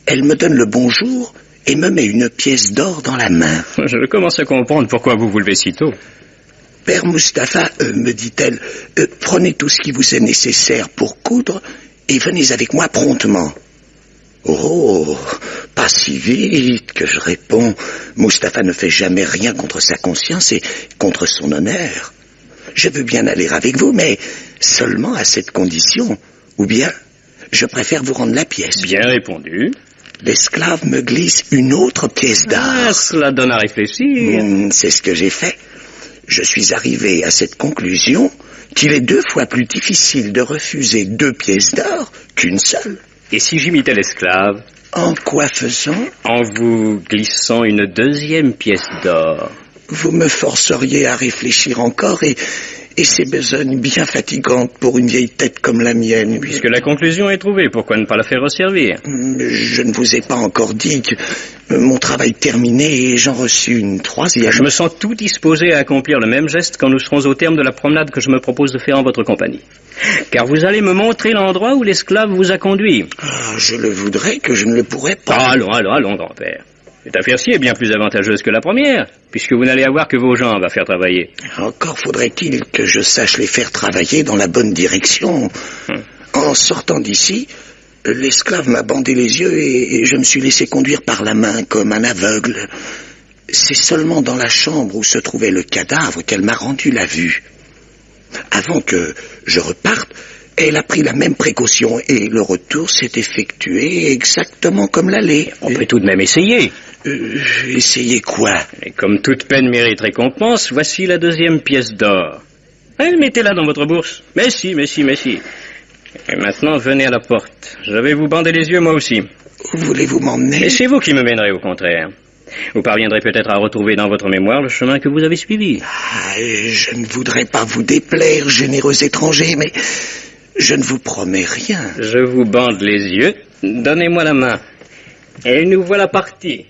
elle me donne le bonjour et me met une pièce d'or dans la main. Je commence à comprendre pourquoi vous vous levez si tôt. Père Mustapha, me dit-elle, prenez tout ce qui vous est nécessaire pour coudre et venez avec moi promptement. Oh, pas si vite, que je réponds. Mustapha ne fait jamais rien contre sa conscience et contre son honneur. Je veux bien aller avec vous, mais seulement à cette condition. Ou bien, je préfère vous rendre la pièce. Bien répondu. L'esclave me glisse une autre pièce d'or. Cela donne à réfléchir. C'est ce que j'ai fait. Je suis arrivé à cette conclusion qu'il est 2 fois plus difficile de refuser 2 pièces d'or qu'une seule. Et si j'imitais l'esclave? En quoi faisant? En vous glissant une 2e pièce d'or. Vous me forceriez à réfléchir encore et c'est besogne bien fatigante pour une vieille tête comme la mienne. Puisque la conclusion est trouvée, pourquoi ne pas la faire resservir? Je ne vous ai pas encore dit que mon travail terminé et j'en reçus une 3e. Je me sens tout disposé à accomplir le même geste quand nous serons au terme de la promenade que je me propose de faire en votre compagnie. Car vous allez me montrer l'endroit où l'esclave vous a conduit. Je le voudrais que je ne le pourrais pas. Allons, grand-père. Cette affaire-ci est bien plus avantageuse que la première, puisque vous n'allez avoir que vos jambes à faire travailler. Encore faudrait-il que je sache les faire travailler dans la bonne direction. En sortant d'ici, l'esclave m'a bandé les yeux et je me suis laissé conduire par la main comme un aveugle. C'est seulement dans la chambre où se trouvait le cadavre qu'elle m'a rendu la vue. Avant que je reparte, elle a pris la même précaution et le retour s'est effectué exactement comme l'aller. On peut tout de même essayer. Essayer quoi? Et comme toute peine mérite récompense, voici la 2e pièce d'or. Mettez-la dans votre bourse. Mais si. Et maintenant, venez à la porte. Je vais vous bander les yeux, moi aussi. Voulez-vous m'emmener? Et c'est vous qui me mènerez, au contraire. Vous parviendrez peut-être à retrouver dans votre mémoire le chemin que vous avez suivi. Je ne voudrais pas vous déplaire, généreux étranger, mais je ne vous promets rien. Je vous bande les yeux. Donnez-moi la main. Et nous voilà partis.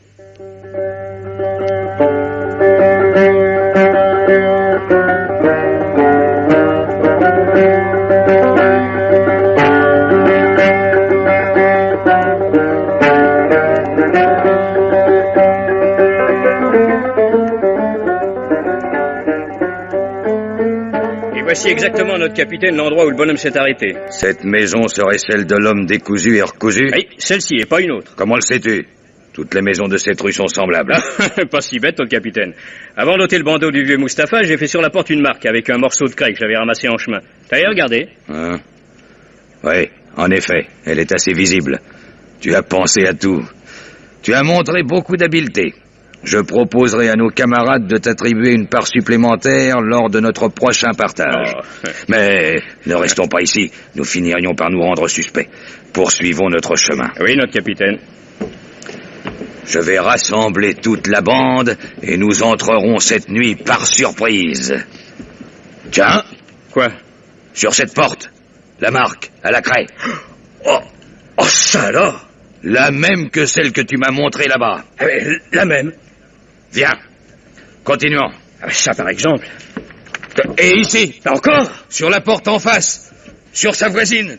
Voici exactement, notre capitaine, l'endroit où le bonhomme s'est arrêté. Cette maison serait celle de l'homme décousu et recousu? Oui, celle-ci et pas une autre. Comment le sais-tu? Toutes les maisons de cette rue sont semblables. Pas si bête, notre capitaine. Avant d'ôter le bandeau du vieux Mustapha, j'ai fait sur la porte une marque avec un morceau de craie que j'avais ramassé en chemin. T'as regardé? Oui, en effet, elle est assez visible. Tu as pensé à tout. Tu as montré beaucoup d'habileté. Je proposerai à nos camarades de t'attribuer une part supplémentaire lors de notre prochain partage. Mais ne restons pas ici, nous finirions par nous rendre suspects. Poursuivons notre chemin. Oui, notre capitaine. Je vais rassembler toute la bande et nous entrerons cette nuit par surprise. Tiens. Quoi? Sur cette porte. La marque, à la craie. Oh, ça là! La même que celle que tu m'as montrée là-bas. La même. Viens. Continuons. Ça, par exemple. Et ici. Encore? Sur la porte en face. Sur sa voisine.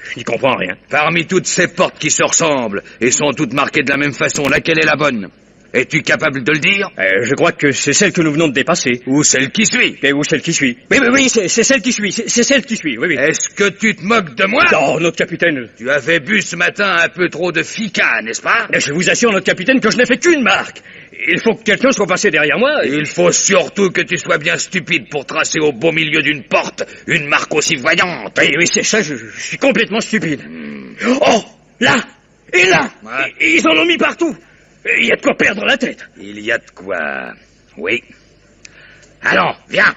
Je n'y comprends rien. Parmi toutes ces portes qui se ressemblent et sont toutes marquées de la même façon, laquelle est la bonne? Es-tu capable de le dire? Je crois que c'est celle que nous venons de dépasser. Ou celle qui suit? Ou celle qui suit. Oui, c'est celle qui suit. C'est celle qui suit, oui. Est-ce que tu te moques de moi? Non, notre capitaine. Tu avais bu ce matin un peu trop de Fika, n'est-ce pas? Je vous assure, notre capitaine, que je n'ai fait qu'une marque. Il faut que quelqu'un soit passé derrière moi. Il faut surtout que tu sois bien stupide pour tracer au beau milieu d'une porte une marque aussi voyante. Oui, c'est ça, je suis complètement stupide. Oh, là et là. Ouais. Ils en ont mis partout. Il y a de quoi perdre la tête. Il y a de quoi... Oui. Allons, viens.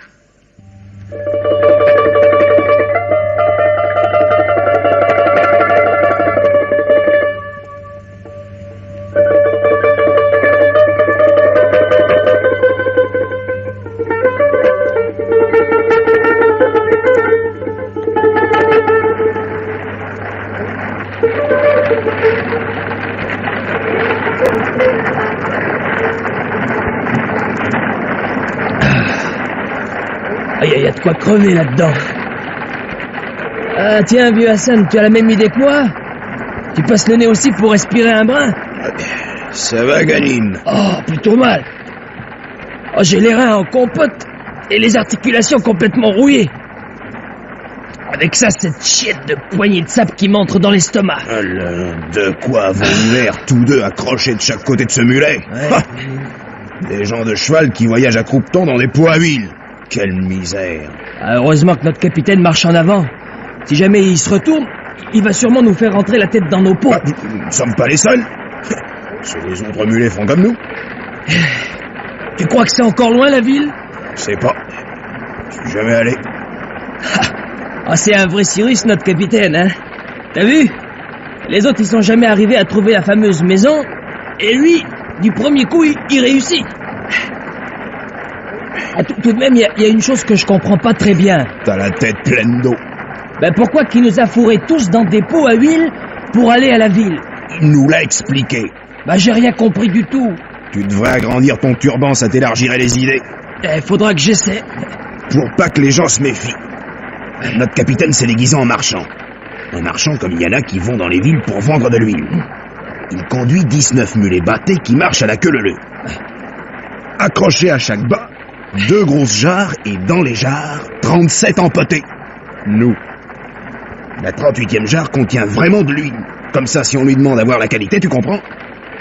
Il y a de quoi crever là-dedans. Ah tiens, vieux Hassan, tu as la même idée que moi? Tu passes le nez aussi pour respirer un brin? Ça va, Ganim? Oh, plutôt mal. Oh, j'ai les reins en compote et les articulations complètement rouillées. Avec ça, cette chiette de poignée de sable qui m'entre dans l'estomac. Alors, de quoi avons-nous l'air tous deux accrochés de chaque côté de ce mulet? Des gens de cheval qui voyagent à croupeton dans des pots à huile. Quelle misère. Heureusement que notre capitaine marche en avant. Si jamais il se retourne, il va sûrement nous faire rentrer la tête dans nos pots. Nous ne sommes pas les seuls. Si les autres mulets font comme nous. Tu crois que c'est encore loin, la ville? Je sais pas. Je suis jamais allé. Ah, c'est un vrai Cyrus, notre capitaine, hein? T'as vu? Les autres, ils sont jamais arrivés à trouver la fameuse maison. Et lui, du premier coup, il réussit. Ah, tout de même, il y a une chose que je comprends pas très bien. T'as la tête pleine d'eau. Ben pourquoi qu'il nous a fourrés tous dans des pots à huile pour aller à la ville? Il nous l'a expliqué. Ben j'ai rien compris du tout. Tu devrais agrandir ton turban, ça t'élargirait les idées. Faudra que j'essaie. Pour pas que les gens se méfient. Notre capitaine s'est déguisé en marchand. Un marchand comme il y en a qui vont dans les villes pour vendre de l'huile. Il conduit 19 mulets bâtés qui marchent à la queue leu-leu. Accrochés à chaque bas, 2 grosses jarres et dans les jarres, 37 empotés. Nous. La 38e jarre contient vraiment de l'huile. Comme ça, si on lui demande d'avoir la qualité, tu comprends?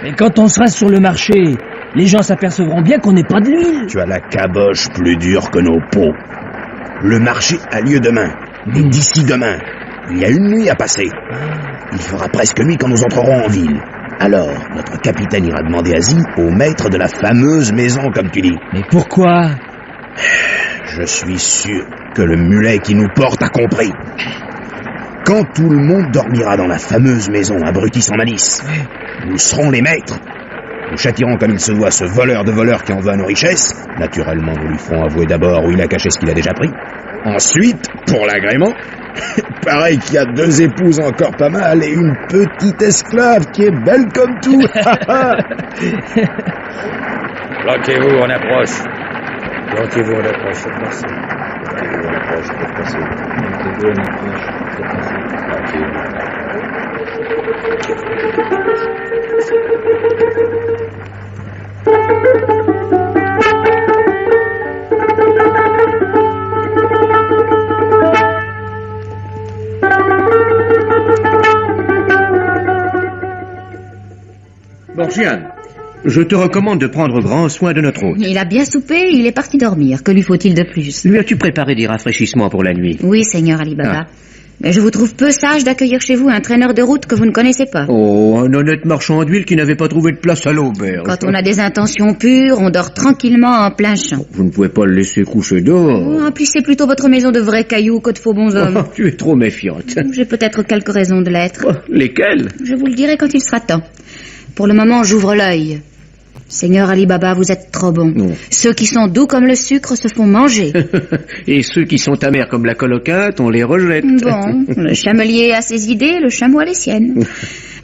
Mais quand on sera sur le marché, les gens s'apercevront bien qu'on n'est pas de l'huile. Tu as la caboche plus dure que nos peaux. Le marché a lieu demain. Et d'ici demain, il y a une nuit à passer. Il fera presque nuit quand nous entrerons en ville. Alors, notre capitaine ira demander asile au maître de la fameuse maison, comme tu dis. Mais pourquoi? Je suis sûr que le mulet qui nous porte a compris. Quand tout le monde dormira dans la fameuse maison, abruti sans malice, nous serons les maîtres. Nous châtirons comme il se doit ce voleur de voleurs qui en veut à nos richesses. Naturellement, nous lui ferons avouer d'abord où il a caché ce qu'il a déjà pris. Ensuite, pour l'agrément, pareil qu'il y a 2 épouses encore pas mal et une petite esclave qui est belle comme tout. Bloquez-vous, on approche. Bloquez-vous, on approche, c'est passé. Bloquez-vous, on approche, c'est passé. Bloquez-vous, on approche, c'est passé. Borgiane, je te recommande de prendre grand soin de notre hôte. Il a bien soupé, il est parti dormir. Que lui faut-il de plus? Lui as-tu préparé des rafraîchissements pour la nuit? Oui, Seigneur Ali Baba. Mais je vous trouve peu sage d'accueillir chez vous un traîneur de route que vous ne connaissez pas. Oh, un honnête marchand d'huile qui n'avait pas trouvé de place à l'auberge. Quand on a des intentions pures, on dort tranquillement en plein champ. Vous ne pouvez pas le laisser coucher dehors. Oh, en plus, c'est plutôt votre maison de vrais cailloux que de faux bonshommes. Tu es trop méfiante. J'ai peut-être quelques raisons de l'être. Lesquelles? Je vous le dirai quand il sera temps. Pour le moment, j'ouvre l'œil. Seigneur Ali Baba, vous êtes trop bon. Non. Ceux qui sont doux comme le sucre se font manger. Et ceux qui sont amers comme la colocate, on les rejette. Bon, le chamelier a ses idées, le chameau a les siennes.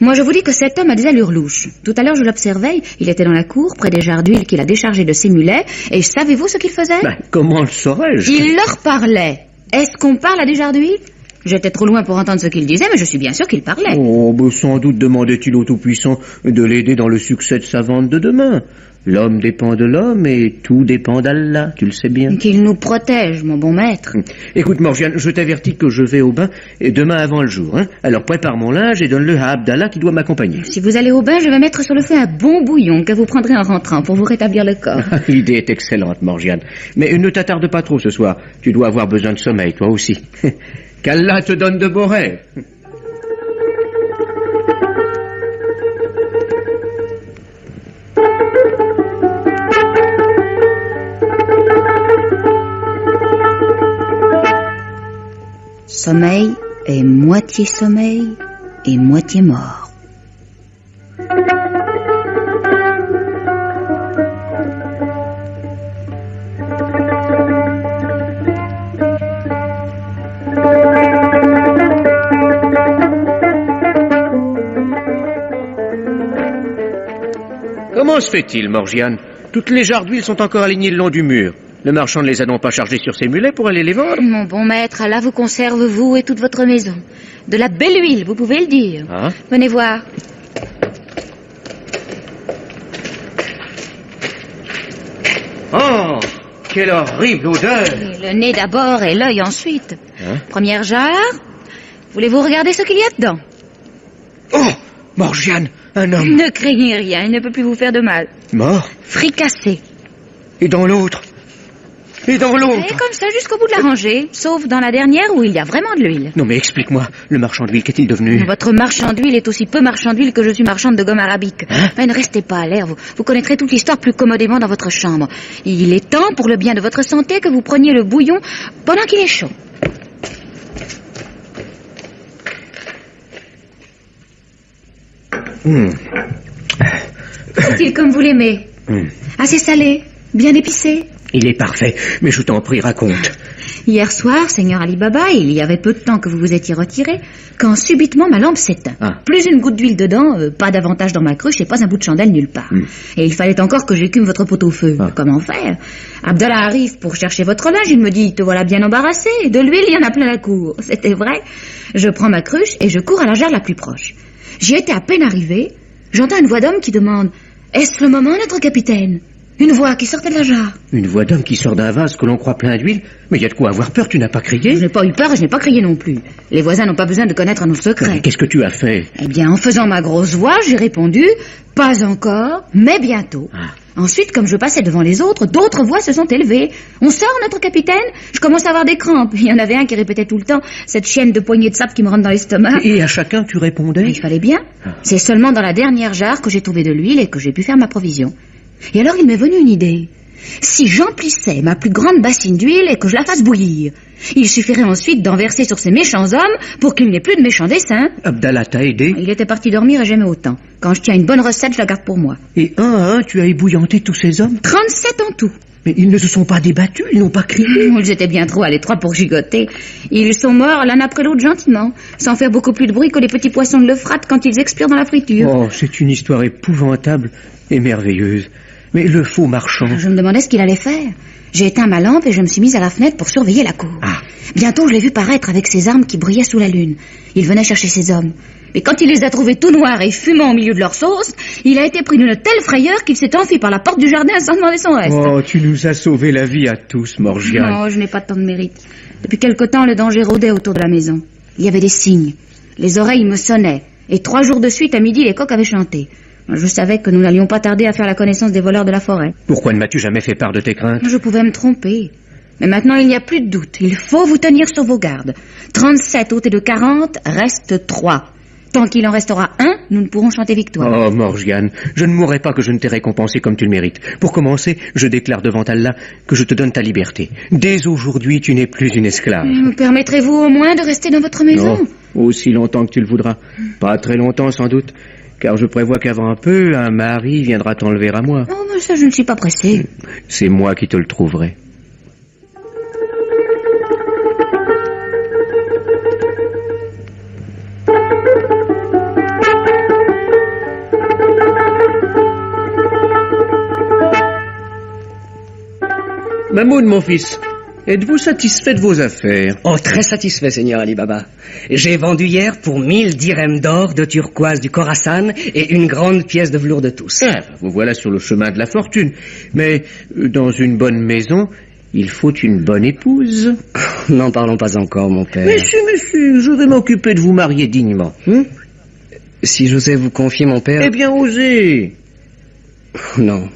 Moi, je vous dis que cet homme a des allures louches. Tout à l'heure, je l'observais, il était dans la cour, près des jarres d'huile qu'il a déchargées de ses mulets, et savez-vous ce qu'il faisait? Comment le saurais-je? Il leur parlait. Est-ce qu'on parle à des jarres d'huile? J'étais trop loin pour entendre ce qu'il disait, mais je suis bien sûr qu'il parlait. Oh, sans doute demandait-il au Tout-Puissant de l'aider dans le succès de sa vente de demain. L'homme dépend de l'homme et tout dépend d'Allah, tu le sais bien. Qu'il nous protège, mon bon maître. Écoute, Morgiane, je t'avertis que je vais au bain demain avant le jour. Alors prépare mon linge et donne-le à Abdallah qui doit m'accompagner. Si vous allez au bain, je vais mettre sur le feu un bon bouillon que vous prendrez en rentrant pour vous rétablir le corps. L'idée est excellente, Morgiane. Mais ne t'attarde pas trop ce soir. Tu dois avoir besoin de sommeil, toi aussi. Qu'Allah te donne de beaux rêves. Sommeil est moitié sommeil et moitié mort. Comment se fait-il, Morgiane? Toutes les jarres d'huile sont encore alignées le long du mur. Le marchand ne les a donc pas chargées sur ses mulets pour aller les vendre? Mon bon maître, Allah vous conserve, vous et toute votre maison. De la belle huile, vous pouvez le dire. Ah. Venez voir. Oh, quelle horrible odeur! Le nez d'abord et l'œil ensuite. Hein? Première jarre. Voulez-vous regarder ce qu'il y a dedans? Oh, Morgiane, un homme. Ne craignez rien, il ne peut plus vous faire de mal. Mort? Fricassé. Et dans l'autre? Et dans l'autre? Et comme ça jusqu'au bout de la rangée, sauf dans la dernière où il y a vraiment de l'huile. Non mais explique-moi, le marchand d'huile, qu'est-il devenu? Votre marchand d'huile est aussi peu marchand d'huile que je suis marchande de gomme arabique. Mais ne restez pas à l'air, vous connaîtrez toute l'histoire plus commodément dans votre chambre. Il est temps, pour le bien de votre santé, que vous preniez le bouillon pendant qu'il est chaud. Est-il comme vous l'aimez? Assez salé, bien épicé? Il est parfait, mais je t'en prie, raconte. Hier soir, Seigneur Ali Baba, il y avait peu de temps que vous vous étiez retiré, quand subitement ma lampe s'éteint. Plus une goutte d'huile dedans, pas d'avantage dans ma cruche et pas un bout de chandelle nulle part. Et il fallait encore que j'écume votre pot au feu. Comment faire? Abdallah arrive pour chercher votre linge, il me dit, te voilà bien embarrassé, de l'huile il y en a plein la cour. C'était vrai. Je prends ma cruche et je cours à la jarre la plus proche. J'y étais à peine arrivé, j'entends une voix d'homme qui demande, est-ce le moment, notre capitaine? Une voix qui sortait de la jarre. Une voix d'homme qui sort d'un vase que l'on croit plein d'huile? Mais il y a de quoi avoir peur, tu n'as pas crié? Je n'ai pas eu peur et je n'ai pas crié non plus. Les voisins n'ont pas besoin de connaître nos secrets. Mais qu'est-ce que tu as fait? Eh bien, en faisant ma grosse voix, j'ai répondu, pas encore, mais bientôt. Ensuite, comme je passais devant les autres, d'autres voix se sont élevées. On sort, notre capitaine? Je commence à avoir des crampes. Il y en avait un qui répétait tout le temps, cette chienne de poignée de sable qui me rentre dans l'estomac. Et à chacun, tu répondais? Il fallait bien. C'est seulement dans la dernière jarre que j'ai trouvé de l'huile et que j'ai pu faire ma provision. Et alors, il m'est venu une idée. Si j'emplissais ma plus grande bassine d'huile et que je la fasse bouillir, il suffirait ensuite d'en verser sur ces méchants hommes pour qu'il n'y ait plus de méchants desseins. Abdallah t'a aidé? Il était parti dormir et jamais autant. Quand je tiens une bonne recette, je la garde pour moi. Et un à un, tu as ébouillanté tous ces hommes? 37 en tout. Mais ils ne se sont pas débattus, ils n'ont pas crié? Ils étaient bien trop à l'étroit pour gigoter. Ils sont morts l'un après l'autre gentiment, sans faire beaucoup plus de bruit que les petits poissons de l'Euphrate quand ils expirent dans la friture. Oh, c'est une histoire épouvantable et merveilleuse. Mais le faux marchand... Je me demandais ce qu'il allait faire. J'ai éteint ma lampe et je me suis mise à la fenêtre pour surveiller la cour. Bientôt, je l'ai vu paraître avec ses armes qui brillaient sous la lune. Il venait chercher ses hommes. Mais quand il les a trouvés tout noirs et fumant au milieu de leur sauce, il a été pris d'une telle frayeur qu'il s'est enfui par la porte du jardin sans demander son reste. Oh, tu nous as sauvé la vie à tous, Morgiane. Non, je n'ai pas tant de mérite. Depuis quelque temps, le danger rôdait autour de la maison. Il y avait des signes. Les oreilles me sonnaient. Et 3 jours de suite, à midi, les coqs avaient chanté. Je savais que nous n'allions pas tarder à faire la connaissance des voleurs de la forêt. Pourquoi ne m'as-tu jamais fait part de tes craintes? Je pouvais me tromper. Mais maintenant, il n'y a plus de doute. Il faut vous tenir sur vos gardes. 37 ôtés de 40, reste 3. Tant qu'il en restera un, nous ne pourrons chanter victoire. Oh, Morgiane, je ne mourrai pas que je ne t'ai récompensé comme tu le mérites. Pour commencer, je déclare devant Allah que je te donne ta liberté. Dès aujourd'hui, tu n'es plus une esclave. Me permettrez-vous au moins de rester dans votre maison? Non, aussi longtemps que tu le voudras. Pas très longtemps, sans doute. car je prévois qu'avant un peu, un mari viendra t'enlever à moi. Oh, mais ça, je ne suis pas pressée. C'est moi qui te le trouverai. Mamoun, mon fils, êtes-vous satisfait de vos affaires? Oh, très satisfait, Seigneur Ali Baba. J'ai vendu hier pour 1000 dirhams d'or de turquoise du Khorasan et une grande pièce de velours de Tousse. Ah, vous voilà sur le chemin de la fortune. Mais dans une bonne maison, il faut une bonne épouse. N'en parlons pas encore, mon père. Monsieur, je vais m'occuper de vous marier dignement. Si j'osais vous confier, mon père... Eh bien, osez. Non.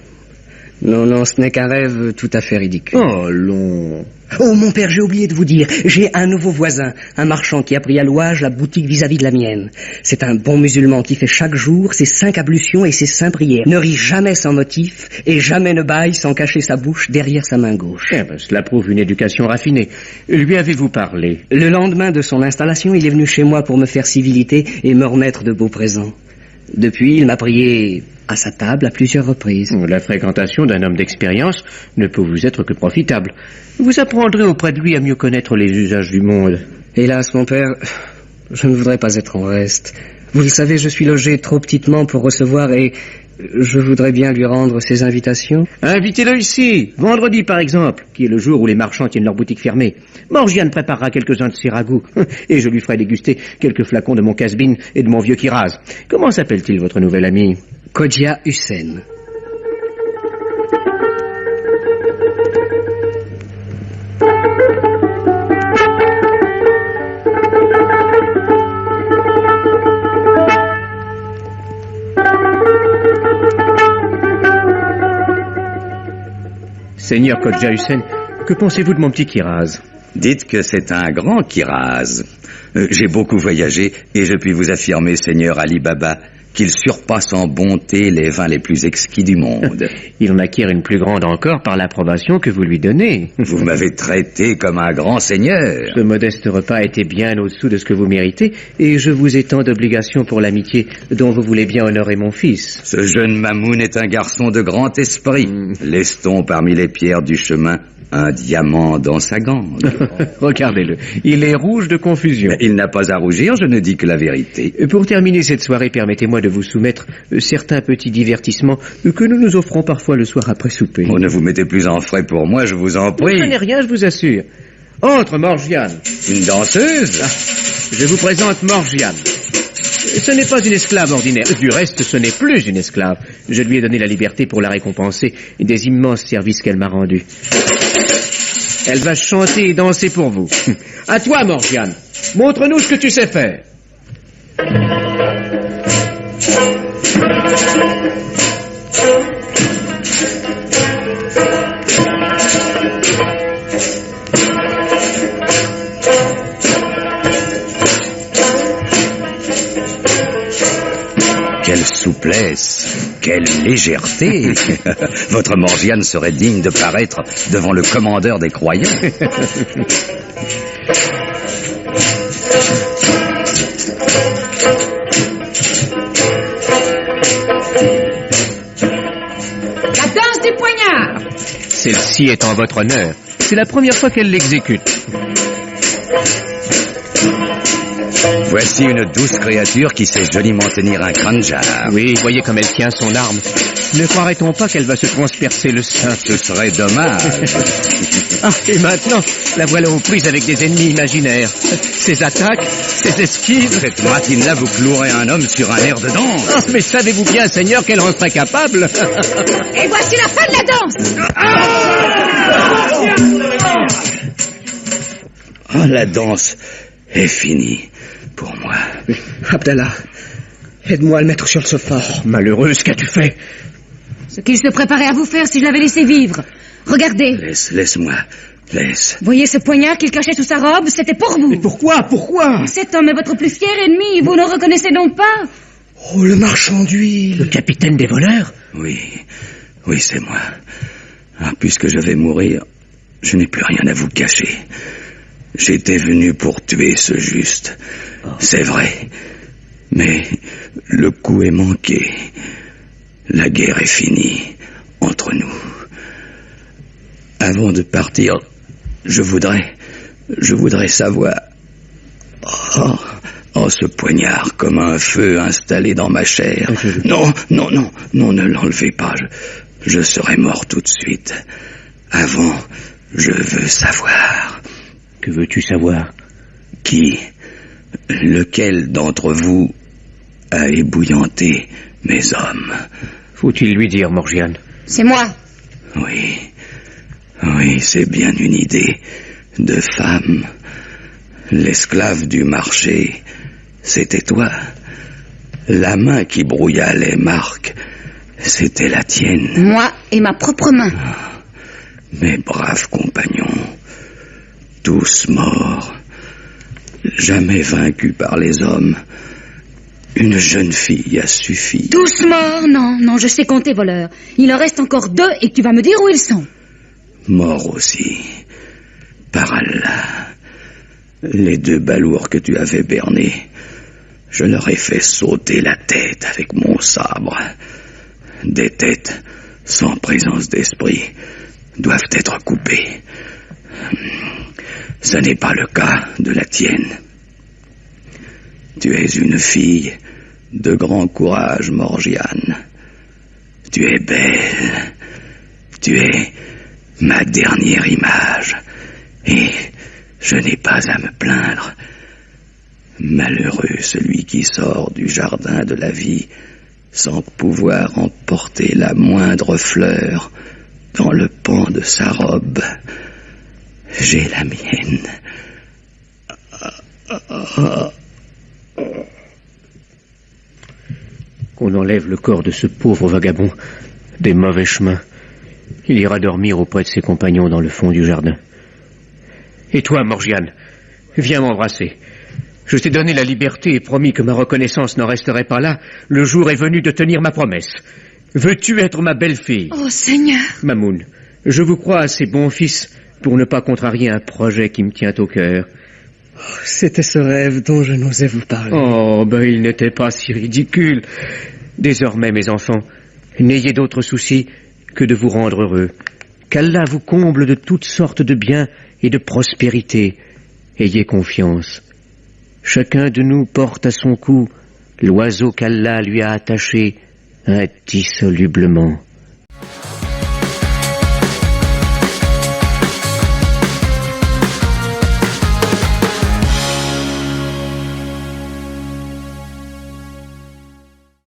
Non, ce n'est qu'un rêve tout à fait ridicule. Oh, non. Oh, mon père, j'ai oublié de vous dire, j'ai un nouveau voisin, un marchand qui a pris à louage la boutique vis-à-vis de la mienne. C'est un bon musulman qui fait chaque jour ses 5 ablutions et ses 5 prières, ne rit jamais sans motif et jamais ne bâille sans cacher sa bouche derrière sa main gauche. Eh ben, cela prouve une éducation raffinée. Lui avez-vous parlé? Le lendemain de son installation, il est venu chez moi pour me faire civilité et me remettre de beaux présents. Depuis, il m'a prié à sa table à plusieurs reprises. La fréquentation d'un homme d'expérience ne peut vous être que profitable. Vous apprendrez auprès de lui à mieux connaître les usages du monde. Hélas, mon père, je ne voudrais pas être en reste. Vous le savez, je suis logé trop petitement pour recevoir et je voudrais bien lui rendre ses invitations. Invitez-le ici, vendredi par exemple, qui est le jour où les marchands tiennent leur boutique fermée. Morgiane préparera quelques-uns de ses ragoûts et je lui ferai déguster quelques flacons de mon casse-bine et de mon vieux Kiraz. Comment s'appelle-t-il votre nouvel ami? Kodja Hussein. Seigneur Kodja Hussein, que pensez-vous de mon petit Kiraz? Dites que c'est un grand Kiraz. J'ai beaucoup voyagé et je puis vous affirmer, Seigneur Ali Baba, qu'il surpasse en bonté les vins les plus exquis du monde. Il en acquiert une plus grande encore par l'approbation que vous lui donnez. Vous m'avez traité comme un grand seigneur. Ce modeste repas était bien au-dessous de ce que vous méritez, et je vous ai tant d'obligations pour l'amitié dont vous voulez bien honorer mon fils. Ce jeune Mamoun est un garçon de grand esprit. Laisse-t-on parmi les pierres du chemin un diamant dans sa gangue? Regardez-le, il est rouge de confusion. Mais il n'a pas à rougir, je ne dis que la vérité. Pour terminer cette soirée, permettez-moi de vous soumettre certains petits divertissements que nous nous offrons parfois le soir après souper. Oh, ne vous mettez plus en frais pour moi, je vous en prie. Ce n'est rien, je vous assure. Entre, Morgiane. Une danseuse? Je vous présente Morgiane. Ce n'est pas une esclave ordinaire. Du reste, ce n'est plus une esclave. Je lui ai donné la liberté pour la récompenser des immenses services qu'elle m'a rendus. Elle va chanter et danser pour vous. À toi, Morgiane. Montre-nous ce que tu sais faire. Quelle souplesse, quelle légèreté. Votre Morgiane serait digne de paraître devant le commandeur des croyants. La danse du poignard. Celle-ci est en votre honneur. C'est la première fois qu'elle l'exécute. Voici une douce créature qui sait joliment tenir un kranjar. Oui, voyez comme elle tient son arme. Ne croirait-on pas qu'elle va se transpercer le sein? Ce serait dommage. Ah, et maintenant, la voilà aux prises avec des ennemis imaginaires. Ses attaques, ses esquives... Cette matine-là, vous clouerez un homme sur un air de danse. Ah, mais savez-vous bien, Seigneur, qu'elle en serait capable? Et voici la fin de la danse. Oh, la danse est finie pour moi. Abdallah, aide-moi à le mettre sur le sofa. Malheureuse, qu'as-tu fait? Ce qu'il se préparait à vous faire si je l'avais laissé vivre. Regardez. Laisse-moi. Laisse. Voyez ce poignard qu'il cachait sous sa robe, c'était pour vous. Mais pourquoi? Cet homme est votre plus fier ennemi, vous ne le reconnaissez donc pas? Oh, le marchand d'huile. Le capitaine des voleurs? Oui, c'est moi. Ah, puisque je vais mourir, je n'ai plus rien à vous cacher. J'étais venu pour tuer ce juste. C'est vrai. Mais le coup est manqué. La guerre est finie entre nous. Avant de partir, je voudrais savoir... Oh, ce poignard comme un feu installé dans ma chair. Non, ne l'enlevez pas. Je serai mort tout de suite. Avant, je veux savoir. Que veux-tu savoir? Lequel d'entre vous a ébouillanté mes hommes? Faut-il lui dire, Morgiane? C'est moi. Oui, c'est bien une idée de femme. L'esclave du marché, c'était toi. La main qui brouilla les marques, c'était la tienne. Moi et ma propre main. Mes braves compagnons, tous morts, jamais vaincus par les hommes. Une jeune fille a suffi. Tous morts? Non, je sais compter, voleur. Il en reste encore 2 et tu vas me dire où ils sont. Morts aussi. Par Allah. Les 2 balourds que tu avais bernés, je leur ai fait sauter la tête avec mon sabre. Des têtes sans présence d'esprit doivent être coupées. Ce n'est pas le cas de la tienne. Tu es une fille de grand courage, Morgiane. Tu es belle. Tu es ma dernière image. Et je n'ai pas à me plaindre. Malheureux celui qui sort du jardin de la vie sans pouvoir emporter la moindre fleur dans le pan de sa robe. J'ai la mienne. Qu'on enlève le corps de ce pauvre vagabond des mauvais chemins. Il ira dormir auprès de ses compagnons dans le fond du jardin. Et toi, Morgiane, viens m'embrasser. Je t'ai donné la liberté et promis que ma reconnaissance n'en resterait pas là. Le jour est venu de tenir ma promesse. Veux-tu être ma belle-fille? Oh, Seigneur! Mamoun, je vous crois assez bon fils pour ne pas contrarier un projet qui me tient au cœur. Oh, c'était ce rêve dont je n'osais vous parler. Oh, il n'était pas si ridicule. Désormais, mes enfants, n'ayez d'autre souci que de vous rendre heureux. Qu'Allah vous comble de toutes sortes de biens et de prospérité. Ayez confiance. Chacun de nous porte à son cou l'oiseau qu'Allah lui a attaché indissolublement.